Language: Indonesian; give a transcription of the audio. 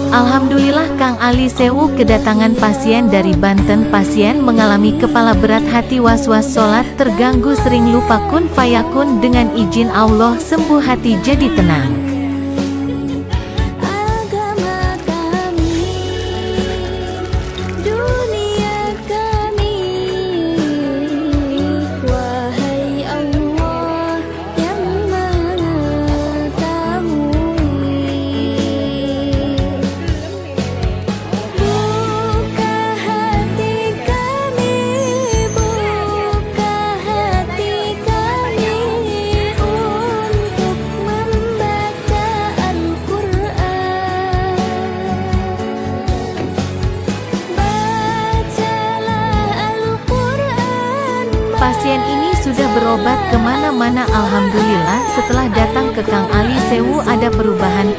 Alhamdulillah Kang Ali Sewu kedatangan pasien dari Banten. Pasien mengalami kepala berat, hati was-was, sholat terganggu, sering lupa, kun fayakun. Dengan izin Allah sembuh, hati jadi tenang. Pasien ini sudah berobat kemana-mana. Alhamdulillah setelah datang ke Kang Ali Sewu ada perubahan.